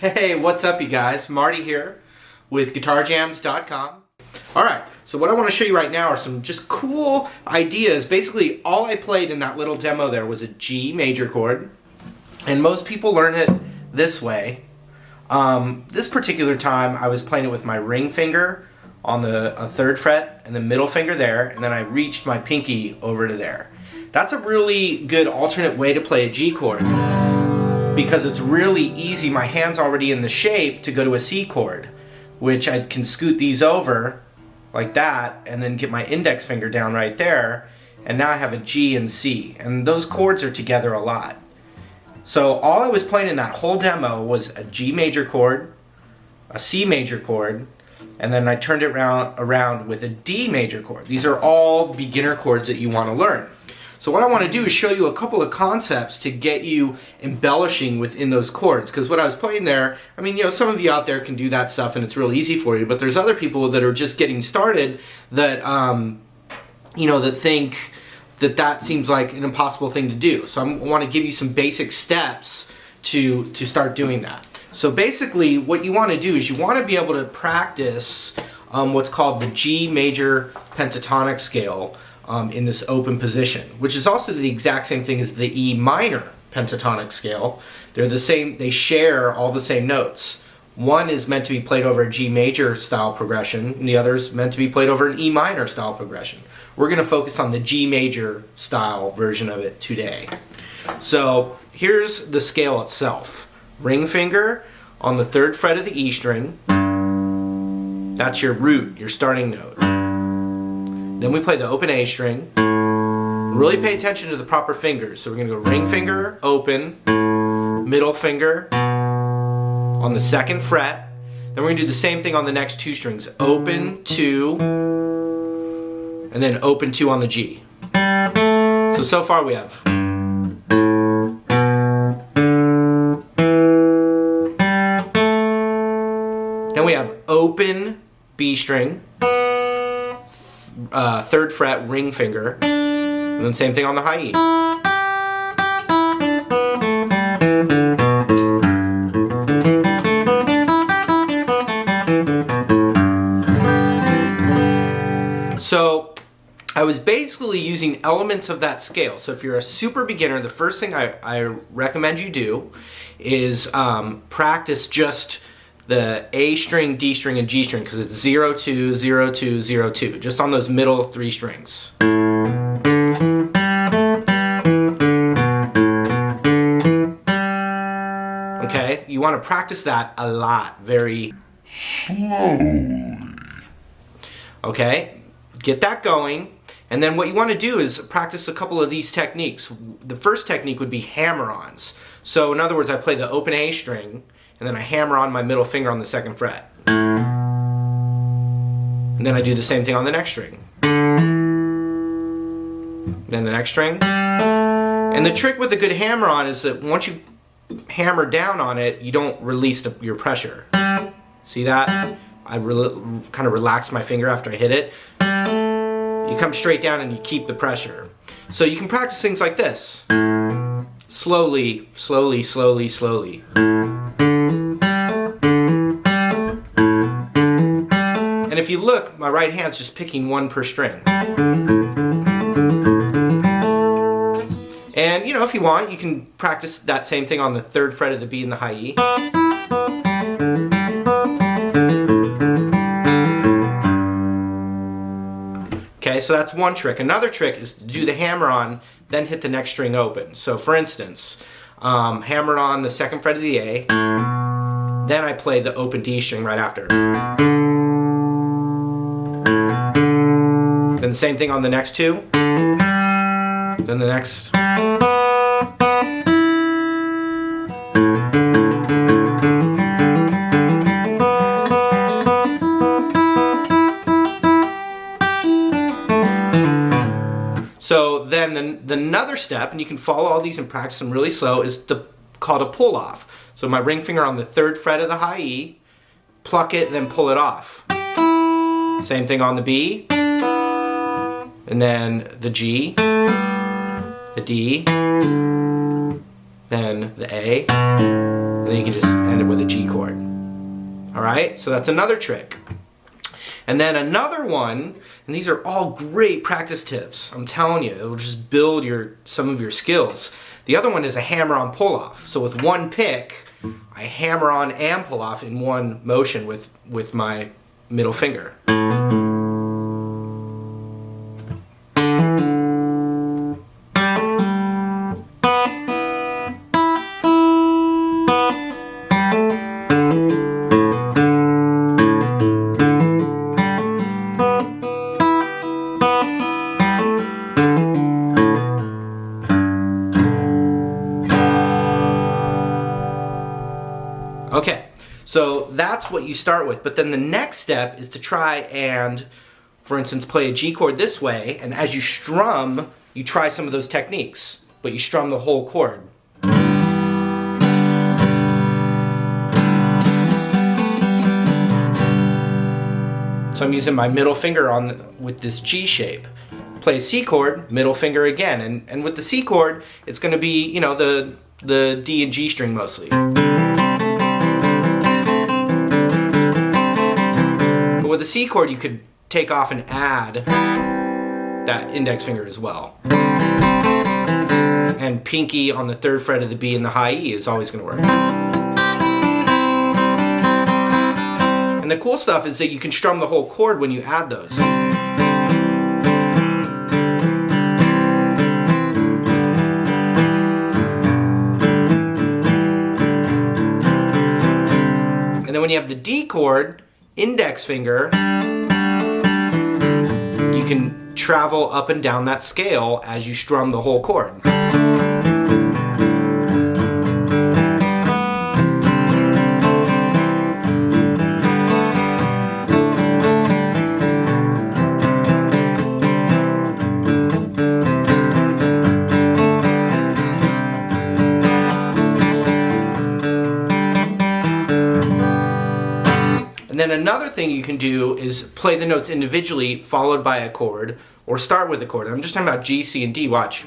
Hey, what's up you guys? Marty here with GuitarJams.com. Alright, so what I want to show you right now are some just cool ideas. Basically, all I played in that little demo there was a G major chord, and most people learn it this way. This particular time I was playing it with my ring finger on the 3rd fret and the middle finger there, and then I reached my pinky over to there. That's a really good alternate way to play a G chord, because it's really easy. My hand's already in the shape to go to a C chord, which I can scoot these over like that and then get my index finger down right there, and now I have a G and C, and those chords are together a lot. So all I was playing in that whole demo was a G major chord, a C major chord, and then I turned it around with a D major chord. These are all beginner chords that you want to learn. So what I want to do is show you a couple of concepts to get you embellishing within those chords. Because what I was playing there, I mean, you know, some of you out there can do that stuff and it's real easy for you, but there's other people that are just getting started that, you know, that think that that seems like an impossible thing to do. So I want to give you some basic steps to start doing that. So basically what you want to do is you want to be able to practice what's called the G major pentatonic scale in this open position, which is also the exact same thing as the E minor pentatonic scale. They're the same, they share all the same notes. One is meant to be played over a G major style progression, and the other is meant to be played over an E minor style progression. We're going to focus on the G major style version of it today. So here's the scale itself. Ring finger on the 3rd fret of the E string. That's your root, your starting note. Then we play the open A string. Really pay attention to the proper fingers. So we're going to go ring finger, open, middle finger on the 2nd fret. Then we're going to do the same thing on the next 2 strings. Open, 2, and then open 2 on the G. So far we have. Then we have open B string. 3rd fret ring finger, and then same thing on the high E. So I was basically using elements of that scale. So if you're a super beginner, the first thing I recommend you do is practice just the A string, D string, and G string, because it's 0, 2, 0, 2, 0, 2, just on those middle 3 strings. Okay, you want to practice that a lot, very slowly. Okay, get that going, and then what you want to do is practice a couple of these techniques. The first technique would be hammer-ons. So in other words, I play the open A string, and then I hammer on my middle finger on the 2nd fret. And then I do the same thing on the next string. Then the next string. And the trick with a good hammer-on is that once you hammer down on it, you don't release your pressure. See that? I kind of relax my finger after I hit it. You come straight down and you keep the pressure. So you can practice things like this. Slowly, slowly, slowly, slowly. And if you look, my right hand's just picking 1 per string. And you know, if you want, you can practice that same thing on the 3rd fret of the B and the high E. Okay, so that's one trick. Another trick is to do the hammer on, then hit the next string open. So for instance, hammer on the 2nd fret of the A, then I play the open D string right after. Then the same thing on the next 2. Then the next. So then another step, and you can follow all these and practice them really slow, is called a pull off. So my ring finger on the 3rd fret of the high E, pluck it, then pull it off. Same thing on the B, and then the G, the D, then the A, and then you can just end it with a G chord. Alright, so that's another trick. And then another one, and these are all great practice tips, I'm telling you, it will just build some of your skills. The other one is a hammer-on pull-off. So with one pick, I hammer on and pull off in one motion with my middle finger. Okay, so that's what you start with, but then the next step is to try and, for instance, play a G chord this way, and as you strum, you try some of those techniques, but you strum the whole chord. So I'm using my middle finger with this G shape. Play a C chord, middle finger again, and with the C chord, it's going to be, you know, the D and G string mostly. With the C chord, you could take off and add that index finger as well. And pinky on the 3rd fret of the B and the high E is always going to work. And the cool stuff is that you can strum the whole chord when you add those. And then when you have the D chord, index finger, you can travel up and down that scale as you strum the whole chord. And then another thing you can do is play the notes individually followed by a chord, or start with a chord. I'm just talking about G, C, and D. Watch.